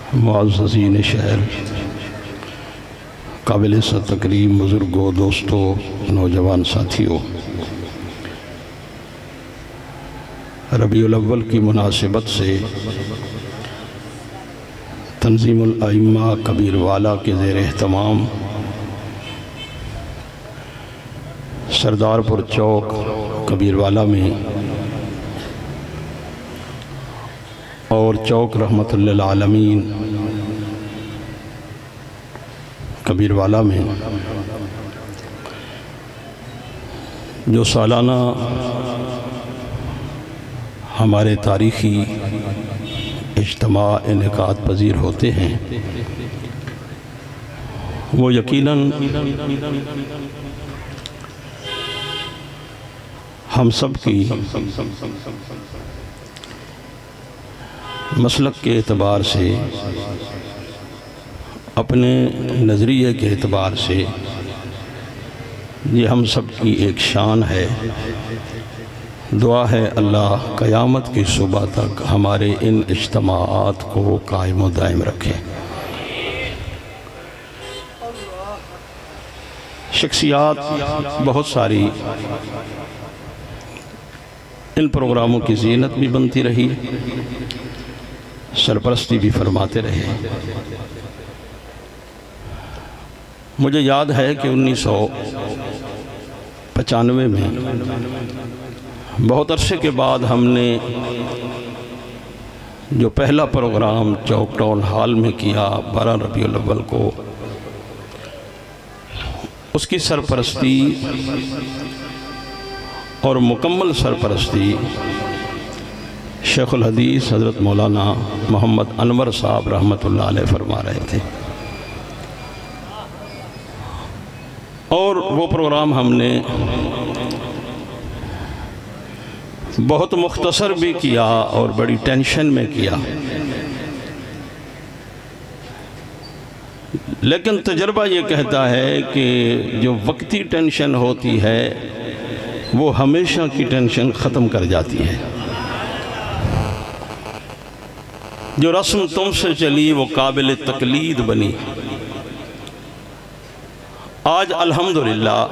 मुअज़्ज़ज़ीन शहर, काबिल तकरीम बुज़ुर्गों, दोस्तों, नौजवान साथियों, रबीउल अव्वल की मुनासिबत से तंज़ीमुल अइम्मा कबीरवाला के ज़ेर एहतमाम सरदारपुर चौक कबीरवाला में और चौक रहमतुल लिल आलमीन कबीरवाला में जो सालाना हमारे तारीख़ी इज्तिमा इनेकाद पज़ीर होते हैं, वो यकीनन हम सब की मसलक के एतबार से, अपने नज़रिए के एतबार से ये हम सब की एक शान है। दुआ है अल्लाह क़यामत की सुबह तक हमारे इन इज्तिमाआत को कायम व दायम रखे। शख्सियात बहुत सारी इन प्रोग्रामों की ज़ीनत भी बनती रही, सरपरस्ती भी फरमाते रहे। मुझे याद है कि 1995 में बहुत अरसे के बाद हमने जो पहला प्रोग्राम चौक टाउन हॉल में किया 12 रबीउल अव्वल को, उसकी सरपरस्ती और मुकम्मल सरपरस्ती शेखुल हदीस हज़रत मौलाना मोहम्मद अनवर साहब रहमतुल्लाह अलैह फरमा रहे थे। और वो प्रोग्राम हमने बहुत मुख्तसर भी किया और बड़ी टेंशन में किया, लेकिन तजर्बा ये कहता है कि जो वक्ती टेंशन होती है वो हमेशा की टेंशन ख़त्म कर जाती है। जो रस्म तुमसे चली वो काबिल तकलीद बनी। आज अल्हम्दुलिल्लाह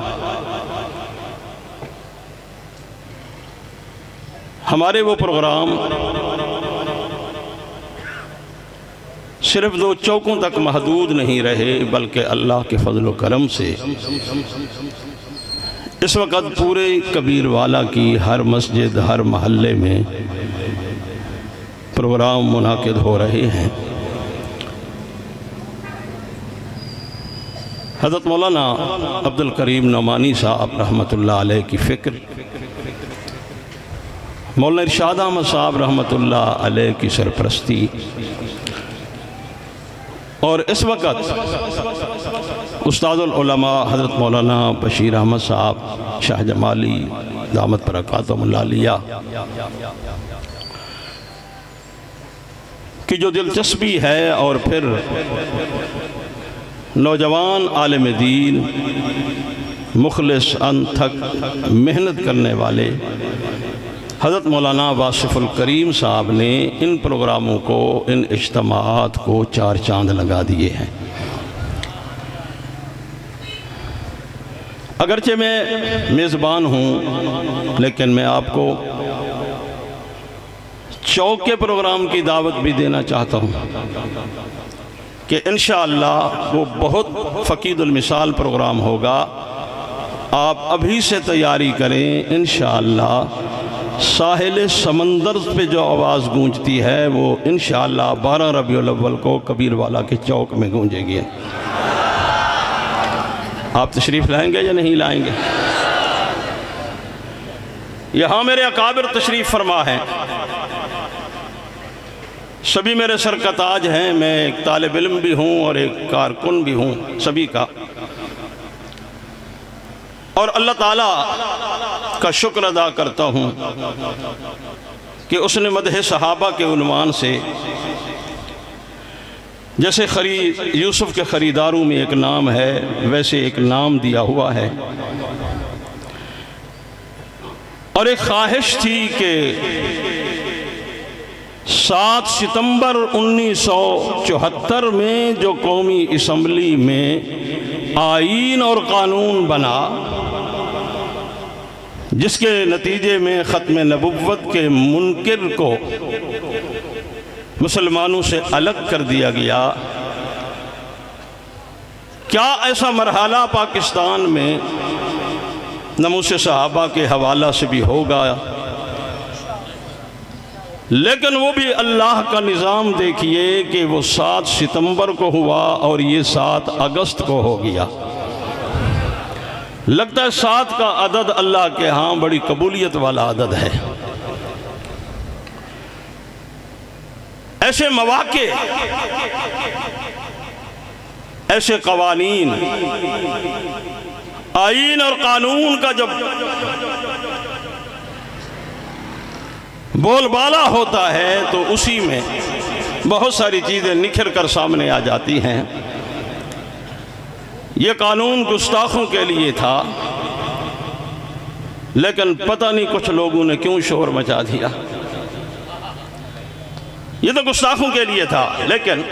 हमारे वो प्रोग्राम सिर्फ 2 चौकों तक महदूद नहीं रहे, बल्कि अल्लाह के फजल व करम से इस वक्त पूरे कबीरवाला की हर मस्जिद, हर महल्ले में प्रोग्राम मुनाकिद हो रहे हैं। हज़रत मौलाना अब्दुल करीम नौमानी साहब रहमतुल्लाह अलैह की फ़िक्र, मौलाना इरशाद अहमद साहब रहमतुल्लाह अलैह की सरपरस्ती, और इस वक्त उस्तादुल उलमा हज़रत मौलाना बशीर अहमद साहब शाह जमाली दामत बरकातुहुमुल आलिया की जो दिलचस्पी है, और फिर नौजवान आलिम दीन मुखलिस अनथक मेहनत करने वाले हज़रत मौलाना वासिफ़ुल करीम साहब ने इन प्रोग्रामों को, इन इज्तिमाआत को 4 चांद लगा दिए हैं। अगरचे मैं मेज़बान हूँ, लेकिन मैं आपको चौक के प्रोग्राम की दावत भी देना चाहता हूँ कि इंशाअल्लाह वो बहुत फ़कीदुल मिसाल प्रोग्राम होगा। आप अभी से तैयारी करें। इंशाअल्लाह साहिल समंदर पे जो आवाज़ गूंजती है वो इंशाअल्लाह 12 रबीउल अव्वल को कबीरवाला के चौक में गूंजेगी। आप तशरीफ़ लाएंगे या नहीं लाएंगे? यहाँ मेरे अकाबिर तशरीफ़ फरमा है, सभी मेरे सर का ताज हैं। मैं एक तालिब इल्म भी हूँ और एक कारकुन भी हूँ सभी का, और अल्लाह ताला का शुक्र अदा करता हूँ कि उसने मदह सहाबा के उन्वान से, जैसे यूसुफ के ख़रीदारों में एक नाम है, वैसे एक नाम दिया हुआ है। और एक ख्वाहिश थी कि 7 सितंबर 1974 में जो कौमी असम्बली में आईन और कानून बना, जिसके नतीजे में ख़त्म नबुव्वत के मुनकिर को मुसलमानों से अलग कर दिया गया, क्या ऐसा मरहला पाकिस्तान में नमूसे सहाबा के हवाला से भी होगा? लेकिन वो भी अल्लाह का निज़ाम देखिए कि वो 7 सितंबर को हुआ और ये 7 अगस्त को हो गया। लगता है 7 का अदद अल्लाह के यहाँ बड़ी कबूलियत वाला अदद है। ऐसे मौके, ऐसे कवानीन, आईन और कानून का जब बोलबाला होता है तो उसी में बहुत सारी चीज़ें निखर कर सामने आ जाती हैं। ये कानून गुस्ताखों के लिए था, लेकिन पता नहीं कुछ लोगों ने क्यों शोर मचा दिया। ये तो गुस्ताखों के लिए था, लेकिन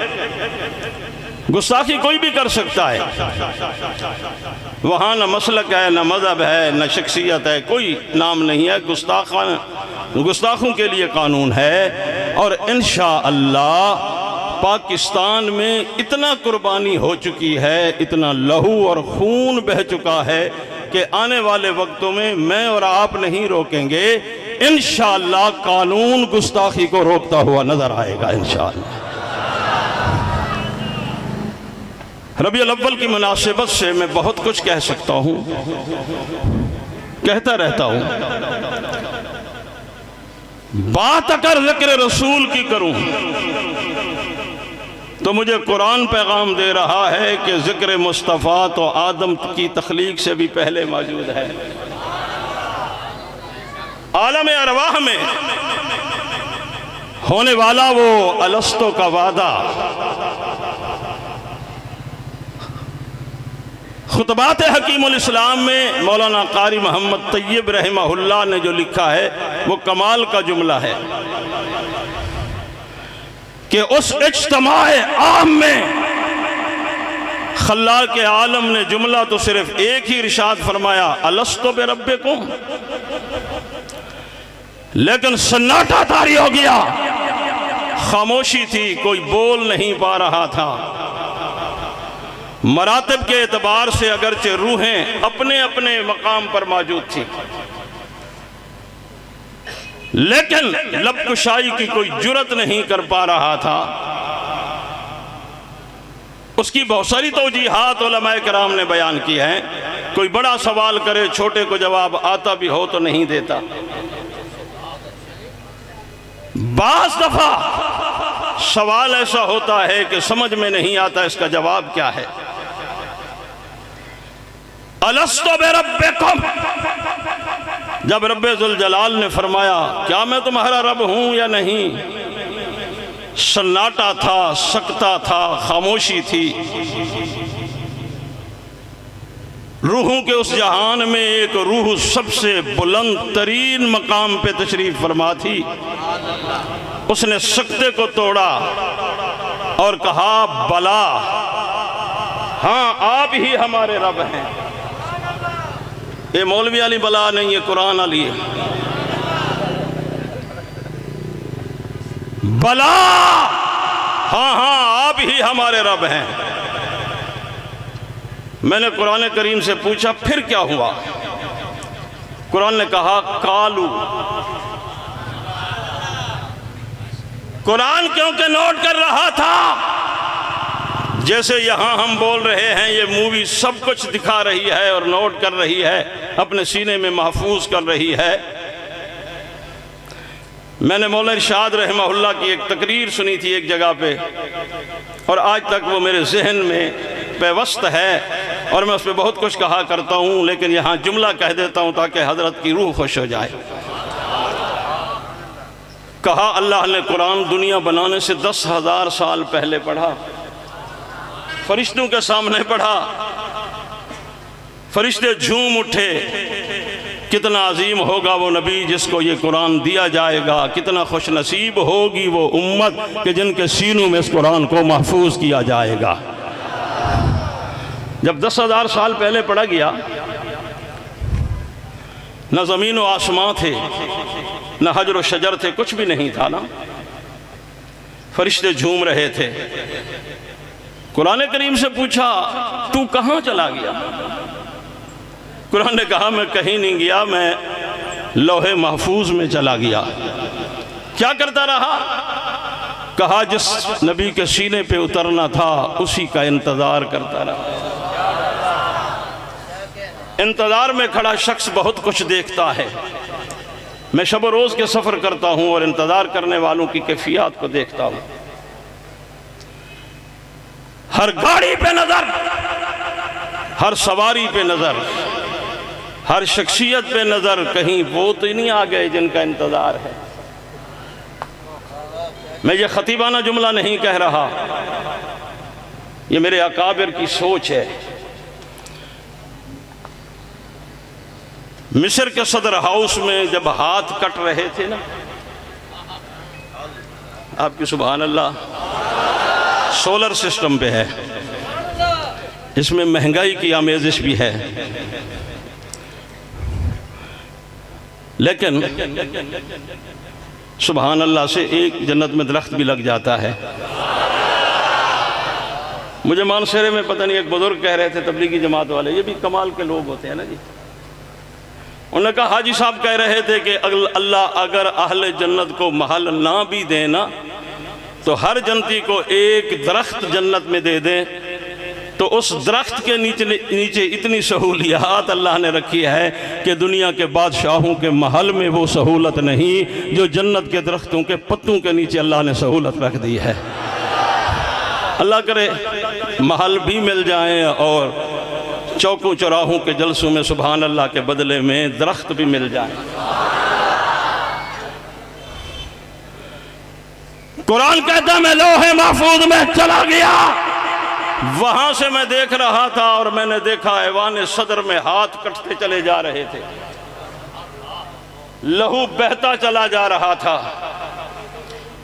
गुस्ताखी कोई भी कर सकता है। वहाँ न मसलक है, न मज़हब है, न शख्सियत है, कोई नाम नहीं है। गुस्ताखों के लिए कानून है। और इंशाअल्लाह पाकिस्तान में इतना कुर्बानी हो चुकी है, इतना लहू और खून बह चुका है कि आने वाले वक्तों में मैं और आप नहीं रोकेंगे। इंशाअल्लाह कानून गुस्ताखी को रोकता हुआ नजर आएगा इंशाअल्लाह। रबीउल अव्वल की मुनासिबत से मैं बहुत कुछ कह सकता हूँ, कहता रहता हूँ। बात अगर ज़िक्र रसूल की करूँ तो मुझे कुरान पैगाम दे रहा है कि ज़िक्र मुस्तफ़ा तो आदम की तख्लीक से भी पहले मौजूद है। आलम अरवाह में होने वाला वो अलस्तो का वादा, खुतबात हकीमुल इस्लाम में मौलाना कारी मोहम्मद तैयब रहमहुल्लाह ने जो लिखा है वो कमाल का जुमला है कि उस इज्तिमाए आम में खल्लाक के आलम ने जुमला तो सिर्फ एक ही इरशाद फरमाया, अलस्तो बिरब्बिकुम, लेकिन सन्नाटा तारी हो गया, खामोशी थी, कोई बोल नहीं पा रहा था। मरातब के एतबार से अगरचे रूहें अपने अपने मकाम पर मौजूद थी, लेकिन लबकुशाई की कोई जुर्रत नहीं कर पा रहा था। उसकी बहुत सारी तौजीहात उलमाए किराम ने बयान की हैं। कोई बड़ा सवाल करे, छोटे को जवाब आता भी हो तो नहीं देता। बास दफा सवाल ऐसा होता है कि समझ में नहीं आता इसका जवाब क्या है। अलस्तो बिरब्बिकुम, जब रब्बे जुल जलाल ने फरमाया क्या मैं तुम्हारा रब हूं या नहीं, सन्नाटा था, सकता था, खामोशी थी। रूहों के उस जहान में एक रूह सबसे बुलंद तरीन मकाम पे तशरीफ फरमा थी। उसने सकते को तोड़ा और कहा बला, हाँ आप ही हमारे रब हैं। ये मौलवी वाली बला नहीं, ये कुरान वाली है। बला, हाँ हाँ आप ही हमारे रब हैं। मैंने कुरान करीम से पूछा फिर क्या हुआ? कुरान ने कहा कालू। कुरान क्योंकि नोट कर रहा था, जैसे यहाँ हम बोल रहे हैं ये मूवी सब कुछ दिखा रही है और नोट कर रही है, अपने सीने में महफूज कर रही है। मैंने मौलाना इरशाद रहमहुल्लाह की एक तकरीर सुनी थी एक जगह पे, और आज तक वो मेरे जहन में पेवस्त है और मैं उस पर बहुत कुछ कहा करता हूँ, लेकिन यहाँ जुमला कह देता हूँ ताकि हजरत की रूह खुश हो जाए। कहा अल्लाह ने कुरान दुनिया बनाने से 10,000 साल पहले पढ़ा, फरिश्तों के सामने पढ़ा, फरिश्ते झूम उठे कितना अजीम होगा वो नबी जिसको ये कुरान दिया जाएगा, कितना खुश नसीब होगी वो उम्मत कि जिनके सीनों में इस कुरान को महफूज किया जाएगा। जब 10,000 साल पहले पढ़ा गया, न ज़मीन व आसमां थे, न हजर व शजर थे, कुछ भी नहीं था ना। फरिश्ते झूम रहे थे। कुरान करीम से पूछा तू कहाँ चला गया? कुरान ने कहा मैं कहीं नहीं गया, मैं लौहे महफूज में चला गया। क्या करता रहा? कहा जिस नबी के सीने पे उतरना था उसी का इंतज़ार करता रहा। इंतज़ार में खड़ा शख्स बहुत कुछ देखता है। मैं शब रोज़ के सफ़र करता हूँ और इंतज़ार करने वालों की कैफियत को देखता हूँ। हर गाड़ी पे नज़र, हर सवारी पे नज़र, हर शख्सियत पे नज़र, कहीं वो तो नहीं आ गए जिनका इंतज़ार है। मैं ये खतीबाना जुमला नहीं कह रहा, ये मेरे अकाबिर की सोच है। मिस्र के सदर हाउस में जब हाथ कट रहे थे ना, आपकी सुभान अल्लाह, सोलर सिस्टम पे है, इसमें महंगाई की आमेज़िश भी है, लेकिन सुभान अल्लाह से एक जन्नत में दरख्त भी लग जाता है। मुझे मानसरे में पता नहीं एक बुजुर्ग कह रहे थे, तबलीगी जमात वाले, ये भी कमाल के लोग होते हैं ना जी। उन्होंने कहा हाजी साहब कह रहे थे कि अल्लाह अगर अहले जन्नत को महल ना भी देना तो हर जन्नती को एक दरख्त जन्नत में दे दें, तो उस दरख्त के नीचे इतनी सहूलियात अल्लाह ने रखी है कि दुनिया के बादशाहों के महल में वो सहूलत नहीं जो जन्नत के दरख्तों के पत्तों के नीचे अल्लाह ने सहूलत रख दी है। अल्लाह करे महल भी मिल जाएं और चौकों चौराहों के जलसों में सुभान अल्लाह के बदले में दरख्त भी मिल जाएं। कुरान कहता मैं लौहे महफूज में चला गया, वहां से मैं देख रहा था और मैंने देखा ऐवान सदर में हाथ कटते चले जा रहे थे, लहू बहता चला जा रहा था,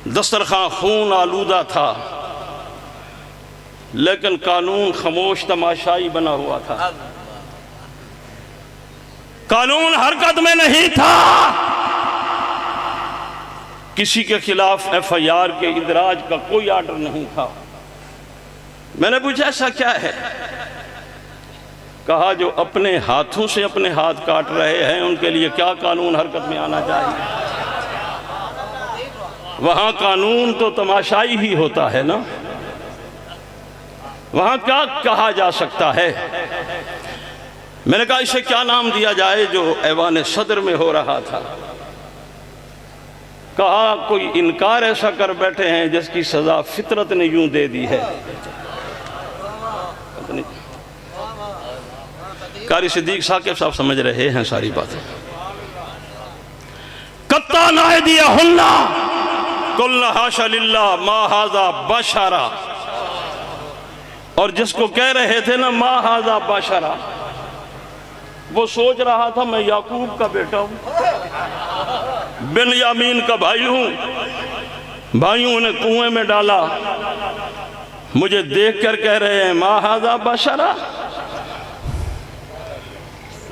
दस्तरखां खून आलूदा था, लेकिन कानून खामोश तमाशाई बना हुआ था। कानून हरकत में नहीं था, किसी के खिलाफ FIR के इंदराज का कोई आर्डर नहीं था। मैंने पूछा ऐसा क्या है? कहा जो अपने हाथों से अपने हाथ काट रहे हैं उनके लिए क्या कानून हरकत में आना चाहिए? वहां कानून तो तमाशाई ही होता है ना, वहां क्या कहा जा सकता है? मैंने कहा इसे क्या नाम दिया जाए जो ऐवान सदर में हो रहा था? कहा कोई इनकार ऐसा कर बैठे हैं जिसकी सजा फितरत ने यूं दे दी है। कारी सिद्दीक साकिब साहब समझ रहे हैं सारी बातें। कत्ता नाहे दिया हुन्ना कुल्ला हाशा लिल्लाह मा हाजा बशरा, और जिसको कह रहे थे ना मा हाजा बशरा, वो सोच रहा था मैं याकूब का बेटा हूं, बिन्यामीन का भाई हूं, भाइयों ने कुएं में डाला, मुझे देखकर कह रहे हैं मा हाजा बशरा।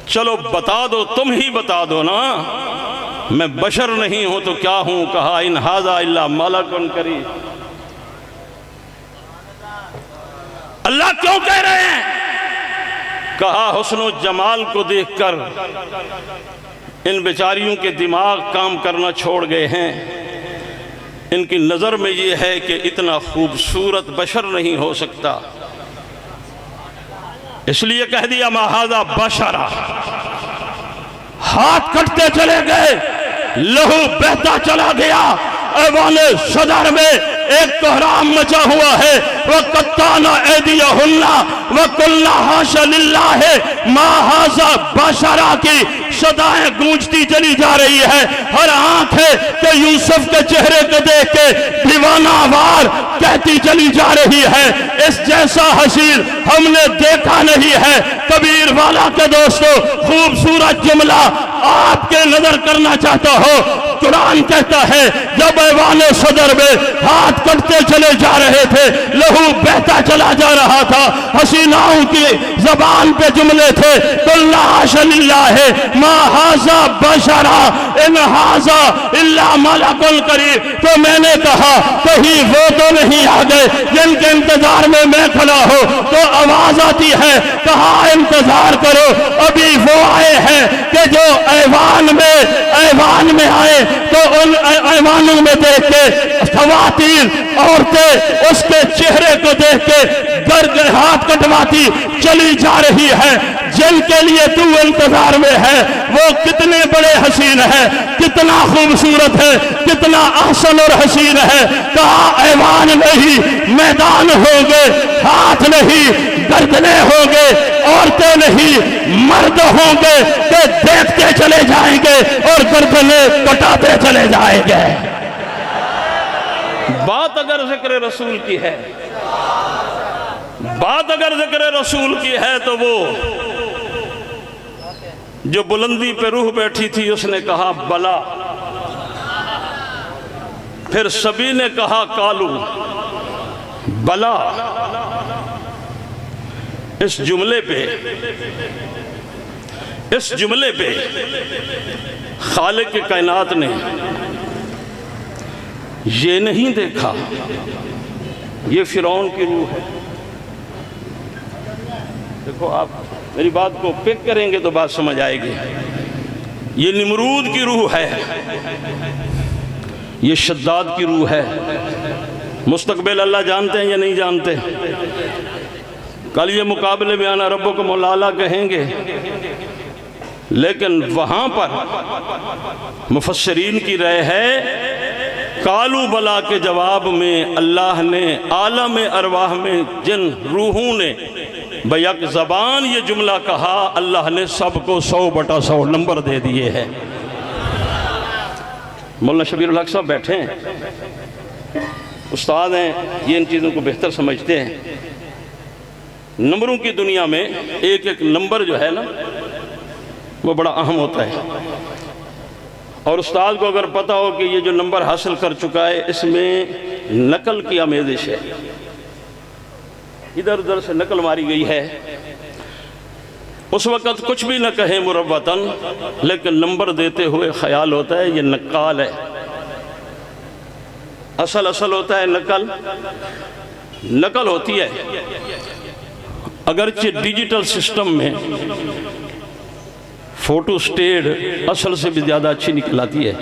चलो बता दो, तुम ही बता दो ना, मैं बशर नहीं हूं तो क्या हूं? कहा इन हाजा इल्ला मलकुन करीम। अल्लाह क्यों कह रहे हैं? कहा हुस्न जमाल को देखकर इन बेचारियों के दिमाग काम करना छोड़ गए हैं। इनकी नज़र में ये है कि इतना खूबसूरत बशर नहीं हो सकता, इसलिए कह दिया महाजा बशरा। हाथ कटते चले गए, लहू बहता चला गया। ऐवाने सदर में एक कोहराम मचा हुआ है। वह कत्ताना एदियहुन्ना व कुल्ला हाशा लिल्लाह मा हाजा बशरा की सदाएं गूंजती चली जा रही है। हर आंख है कि यूसुफ के चेहरे को देख के दीवानावार कहती चली जा रही है, इस जैसा हसीन हमने देखा नहीं है। कबीर वाला के दोस्तों, खूबसूरत जुमला आपके नजर करना चाहता हो। कुरान कहता है जब ऐवान सदर में हाथ कटते चले जा रहे थे, लहू बहता चला जा रहा था, हसीनाओं की जबान पे जुमले थे, कुल्ला हाशा है मा हाजा बशरा इन हाजा इल्ला मलकुल करीम। तो मैंने कहा कहीं वो तो नहीं आ गए जिनके इंतजार में मैं खड़ा हूं। तो आवाज आती है कहा इंतजार करो, अभी वो आए हैं कि जो ऐवान में आए। तो उन ऐवानों में देख के खवातीन औरतें उसके चेहरे को देख के गर्ग हाथ कटवाती चली जा रही है। जिनके लिए तू इंतजार में है वो कितने बड़े हसीन है, कितना खूबसूरत है, कितना अहसन और हसीन है। कहा ऐवान नहीं मैदान होंगे, हाथ नहीं गर्दनें होंगे, औरतें नहीं मर्द होंगे कि देखते चले जाएंगे और गर्दनें कटाते चले जाएंगे। बात अगर जिक्र रसूल की है, बात अगर जिक्र रसूल की है तो वो जो बुलंदी पे रूह बैठी थी उसने कहा बला, फिर सभी ने कहा कालू बला। इस जुमले पे खालिक के कायनात ने ये नहीं देखा ये फिरौन की रूह है। देखो आप मेरी बात को पिक करेंगे तो बात समझ आएगी। ये निमरूद की रूह है, ये शद्दाद की रूह है। मुस्तकबिल अल्लाह जानते हैं या नहीं जानते? कल ये मुकाबले में आना रब्बो को मौलाला कहेंगे, लेकिन वहां पर मुफस्सिरीन की राय है कालू बला के जवाब में अल्लाह ने आलम अरवाह में जिन रूहों ने बैक ज़बान ये जुमला कहा, अल्लाह ने सबको 100/100 नंबर दे दिए हैं। मौलाना शबीरुल हक साहब बैठे हैं, उस्ताद हैं, ये इन चीज़ों को बेहतर समझते हैं। नंबरों की दुनिया में एक एक नंबर जो है ना वो बड़ा अहम होता है। और उस्ताद को अगर पता हो कि ये जो नंबर हासिल कर चुका है इसमें नकल की आमेज़िश है, इधर उधर से नकल मारी गई है, उस वक़्त कुछ भी न कहें मुरव्वतन, लेकिन नंबर देते हुए ख्याल होता है ये नक्काल है। असल होता है नकल होती है। अगरचे डिजिटल सिस्टम में फोटो स्टेट असल से भी ज़्यादा अच्छी निकल आती है,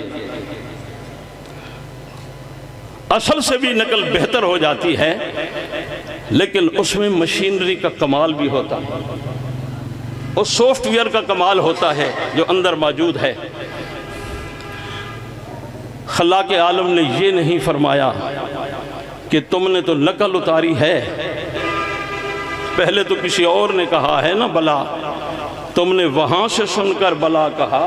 असल से भी नकल बेहतर हो जाती है, लेकिन उसमें मशीनरी का कमाल भी होता है, उस सॉफ्टवेयर का कमाल होता है जो अंदर मौजूद है। खल्लाक आलम ने ये नहीं फरमाया कि तुमने तो नकल उतारी है, पहले तो किसी और ने कहा है ना बला, तुमने वहां से सुनकर बला कहा,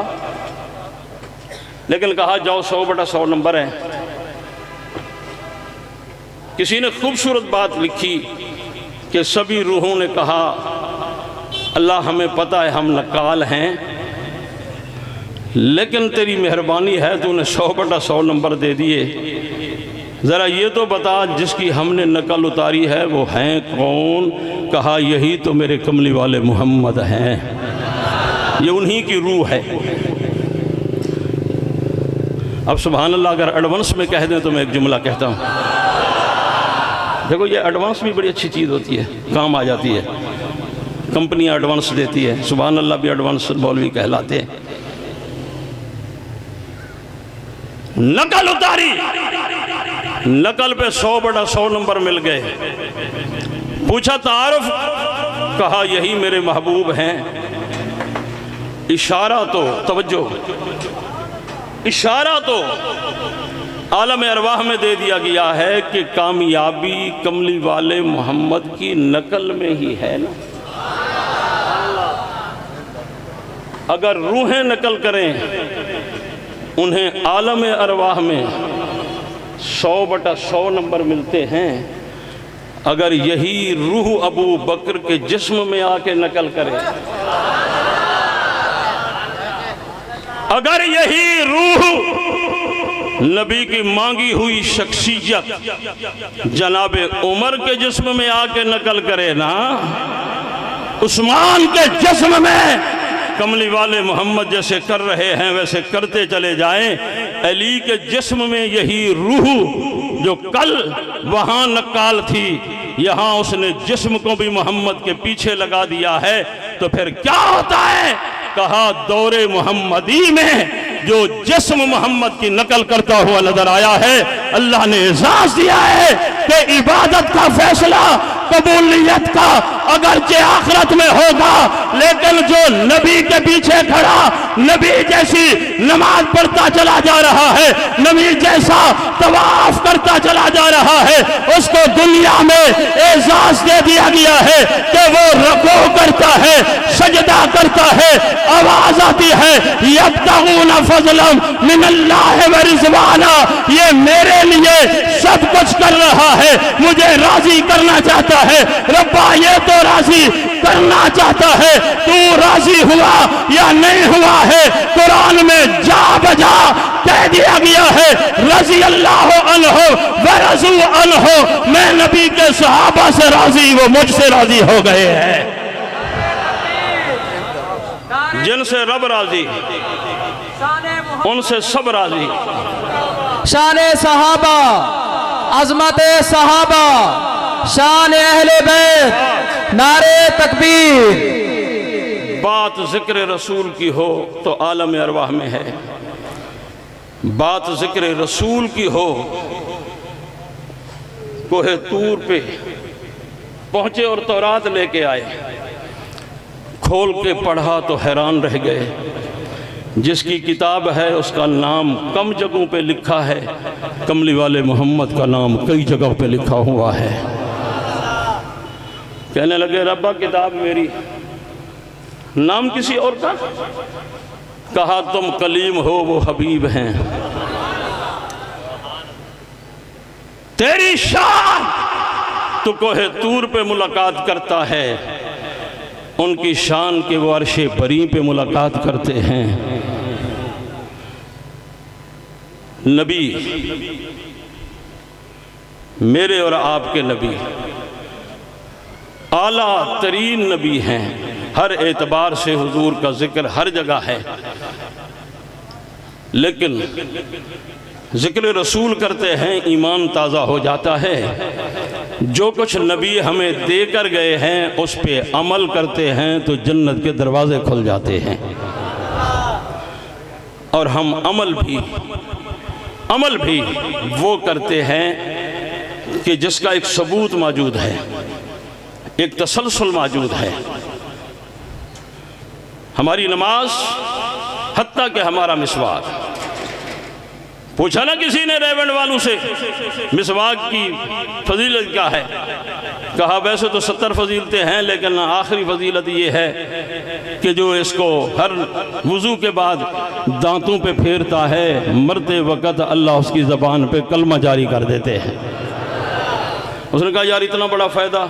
लेकिन कहा जाओ 100/100 नंबर है। किसी ने खूबसूरत बात लिखी कि सभी रूहों ने कहा अल्लाह हमें पता है हम नकाल हैं, लेकिन तेरी मेहरबानी है तूने 100/100 नंबर दे दिए। ज़रा ये तो बता जिसकी हमने नकल उतारी है वो हैं कौन? कहा यही तो मेरे कमली वाले मोहम्मद हैं, ये उन्हीं की रूह है। अब सुभान अल्लाह अगर एडवांस में कह दें तो मैं एक जुमला कहता हूँ। देखो ये एडवांस भी बड़ी अच्छी चीज़ होती है, काम आ जाती है, कंपनियां एडवांस देती है, सुभान अल्लाह भी एडवांस मौलवी कहलाते हैं। नकल उतारी, नकल पे 100/100 नंबर मिल गए। पूछा तारुफ, कहा यही मेरे महबूब हैं। इशारा तो तवज्जो, इशारा तो आलम अरवाह में दे दिया गया है कि कामयाबी कमली वाले मोहम्मद की नकल में ही है ना। अगर रूहें नकल करें उन्हें आलम अरवाह में 100/100 नंबर मिलते हैं। अगर यही रूह अबू बकर के जिस्म में आके नकल करे, अगर यही रूह नबी की मांगी हुई शख्सियत जनाबे उमर के जिस्म में आके नकल करे ना, उस्मान के जिस्म में कमली वाले मोहम्मद जैसे कर रहे हैं वैसे करते चले जाएं। अली के जिस्म में यही रूह जो कल वहां नक्काल थी, यहाँ उसने जिस्म को भी मोहम्मद के पीछे लगा दिया है, तो फिर क्या होता है? कहा दौरे मोहम्मदी में जो जिस्म मोहम्मद की नकल करता हुआ नजर आया है, अल्लाह ने एजाज दिया है कि इबादत का फैसला कबूलियत का अगरचे आखिरत में होगा, लेकिन जो नबी के पीछे खड़ा नबी जैसी नमाज पढ़ता चला जा रहा है, नबी जैसा तवाफ करता चला जा रहा है, उसको दुनिया में एजाज दे दिया गया है कि वो रुकू करता है, सजदा करता है, आवाज आती है यब्तगूना फज़लन मिनल्लाहि व रिज़वाना, ये मेरे लिए सब कुछ कर रहा है, मुझे राजी करना चाहता है। रब्बा ये तो राजी करना चाहता है, तू राजी हुआ या नहीं हुआ है? कुरान में जा बजा कह दिया गया है रज़ी अल्लाह अन्हु व रज़ू अन्हु, मैं नबी के सहाबा से राजी, वो मुझसे राजी हो गए हैं। जिनसे रब राजी उनसे सब राजी। शान सहाबा, अजमत सहाबा, शान अहले बैत, नारे तकबीर। बात जिक्र रसूल की हो तो आलम अरवाह में है, बात जिक्र रसूल की हो कोहे तूर पे पहुंचे और तौरात लेके आए, खोल के पढ़ा तो हैरान रह गए। जिसकी किताब है उसका नाम कम जगहों पे लिखा है, कमली वाले मोहम्मद का नाम कई जगहों पे लिखा हुआ है। कहने लगे रब्बा किताब मेरी, नाम किसी और का? कहा तुम कलीम हो वो हबीब हैं, तेरी शान तो कोहे तूर पे मुलाकात करता है, उनकी शान के वो अर्शे बरी पे मुलाकात करते हैं। नबी मेरे और आपके नबी आला तरीन नबी हैं, हर एतबार से हुजूर का जिक्र हर जगह है, लेकिन जिक्र रसूल करते हैं ईमान ताज़ा हो जाता है। जो कुछ नबी हमें देकर गए हैं उस पे अमल करते हैं तो जन्नत के दरवाजे खुल जाते हैं। और हम अमल भी वो करते हैं कि जिसका एक सबूत मौजूद है, एक तसलसल मौजूद है। हमारी नमाज, हत्ता कि हमारा मिसवाक। पूछा ना किसी ने रेवंड वालों से मिसवाक की फजीलत क्या है? कहा वैसे तो 70 फजीलतें हैं, लेकिन आखिरी फजीलत ये है कि जो इसको हर वुज़ू के बाद दांतों पे फेरता है, मरते वक़्त अल्लाह उसकी ज़बान पे कलमा जारी कर देते हैं। उसने कहा यार इतना बड़ा फ़ायदा,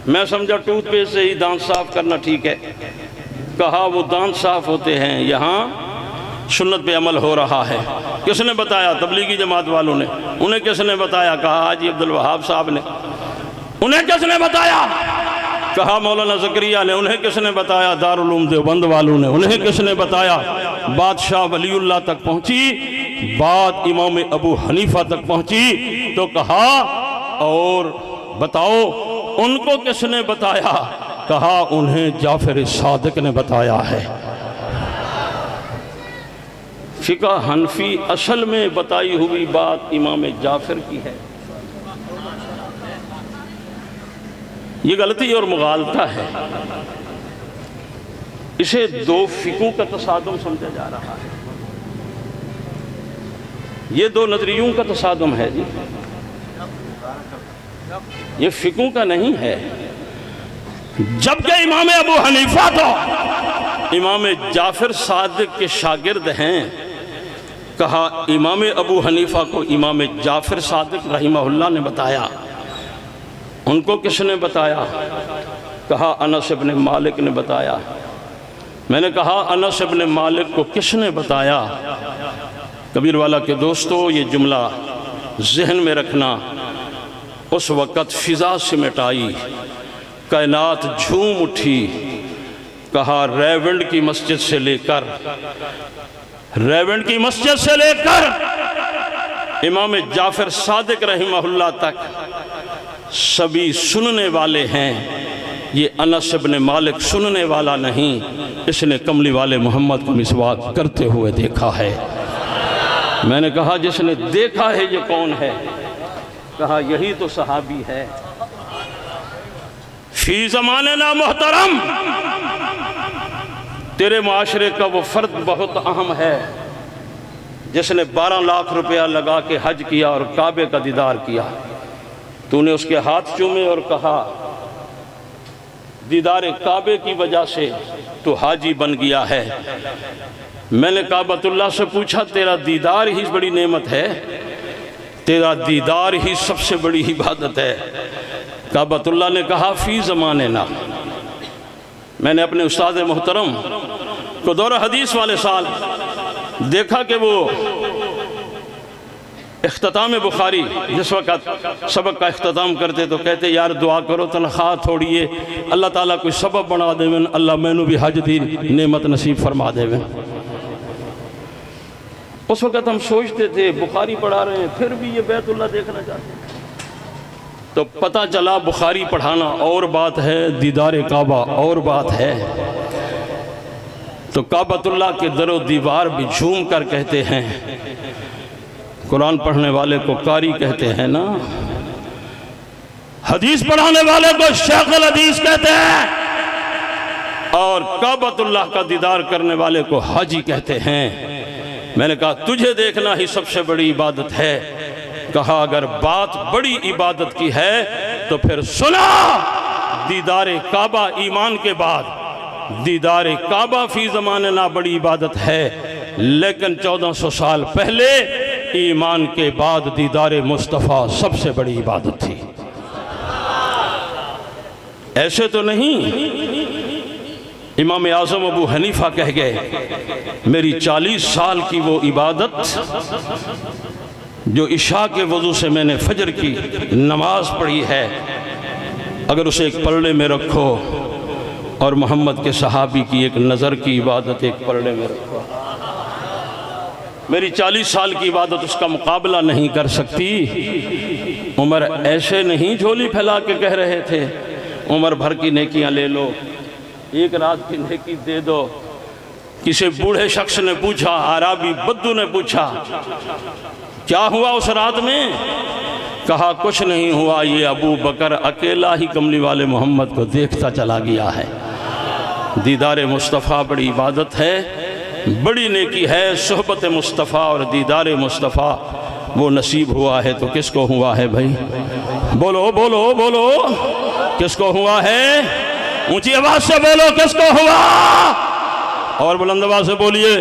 मैं समझा टूथपेस्ट से ही दांत साफ़ करना ठीक है। कहा वो दांत साफ़ होते हैं, यहाँ सुन्नत पे अमल हो रहा है। किसने बताया? तबलीगी जमात वालों ने। उन्हें किसने बताया? कहा हाजी अब्दुल वहाब साहब ने। उन्हें किसने बताया? कहा मौलाना ज़करिया ने। उन्हें किसने बताया? दारुल उलूम देवबंद वालों ने। उन्हें किसने बताया? बादशाह वलीउल्लाह तक पहुंची, बात इमाम अबू हनीफा तक पहुंची तो कहा और बताओ उनको किसने बताया? कहा उन्हें जाफर सादिक ने बताया है। फ़िक़्ह हनफी असल में बताई हुई बात इमाम जाफर की है। ये गलती और मुगालता है। इसे दो फ़िक़ों का तसादुम समझा जा रहा है। ये दो नजरियों का तसादुम है जी, ये फ़िक़ों का नहीं है। जबकि इमाम अबू हनीफा तो इमाम जाफ़र सादिक के शागिर्द हैं। कहा इमाम अबू हनीफ़ा को इमाम जाफ़र सादिक रहिमहुल्लाह ने बताया। उनको किसने बताया? कहा अनस इब्न मालिक ने बताया। मैंने कहा अनस इब्न मालिक को किसने बताया? कबीर वाला के दोस्तों, ये जुमला जहन में रखना। उस वक़्त फ़िज़ा सिमट आई, कायनात झूम उठी। कहा रेवंड की मस्जिद से लेकर इमाम जाफ़र सादिक रहिमहुल्लाह तक सभी सुनने वाले हैं। ये अनस इब्न मालिक सुनने वाला नहीं, इसने कमली वाले मोहम्मद को मिसवाक करते हुए देखा है। मैंने कहा जिसने देखा है ये कौन है? कहा यही तो सहाबी है। फी ज़माना मोहतरम, तेरे माशरे का वो फ़र्द बहुत अहम है जिसने 12 लाख रुपया लगा के हज किया और काबे का दीदार किया। तूने उसके हाथ चूमे और कहा दीदार काबे की वजह से तो हाजी बन गया है। मैंने काबतुल्लाह से पूछा तेरा दीदार ही बड़ी नेमत है, तेरा दीदार ही सबसे बड़ी इबादत है। काबतुल्लाह ने कहा फ़ी ज़माने ना। मैंने अपने उस्ताद मोहतरम को दौरा हदीस वाले साल देखा कि वो इख्तिताम बुखारी जिस वक़्त सबक का इख्तिताम करते तो कहते यार दुआ करो तनख्वाह थोड़ी है, अल्लाह ताला कोई सबब बना देवन, अल्लाह मैनू भी हज दी नेमत नसीब फरमा देवन। उस वक़्त हम सोचते थे बुखारी पढ़ा रहे हैं फिर भी ये बैतुल्लाह देखना चाहते हैं। तो पता चला बुखारी पढ़ाना और बात है, दीदार काबा और बात है। तो काबतुल्लाह के दरो दीवार भी झूम कर कहते हैं, कुरान पढ़ने वाले को कारी कहते हैं ना, हदीस पढ़ाने वाले को शेख अल हदीस कहते हैं, और काबतुल्लाह का दीदार करने वाले को हाजी कहते हैं। मैंने कहा तुझे देखना ही सबसे बड़ी इबादत है। कहा अगर बात बड़ी इबादत की है तो फिर सुना, दीदार काबा ईमान के बाद दीदार काबा फी ज़माने ना बड़ी इबादत है, लेकिन 1400 साल पहले ईमान के बाद दीदार मुस्तफ़ा सबसे बड़ी इबादत थी। ऐसे तो नहीं इमाम आज़म अबू हनीफ़ा कह गए मेरी 40 साल की वो इबादत जो इशा के वज़ू से मैंने फजर की नमाज पढ़ी है, अगर उसे एक पलड़े में रखो और मोहम्मद के सहाबी की एक नज़र की इबादत एक पलड़े में रखो, मेरी 40 साल की इबादत उसका मुकाबला नहीं कर सकती। उमर ऐसे नहीं झोली फैला के कह रहे थे उम्र भर की नेकियां ले लो, एक रात की नेकी दे दो। किसी बूढ़े शख्स ने पूछा, आराबी बद्दू ने पूछा क्या हुआ उस रात में? कहा कुछ नहीं हुआ, ये अबू बकर अकेला ही कमली वाले मोहम्मद को देखता चला गया है। दीदार मुस्तफ़ा बड़ी इबादत है, बड़ी नेकी है। सोहबत मुस्तफ़ा और दीदार मुस्तफ़ा वो नसीब हुआ है तो किसको हुआ है भाई? बोलो बोलो बोलो, किसको हुआ है? ऊंची आवाज से बोलो किसको हुआ? और बुलंद आवाज से बोलिए,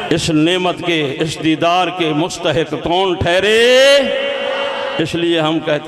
इस नेमत के, इस दीदार के मुस्तहिक कौन ठहरे? इसलिए हम कहते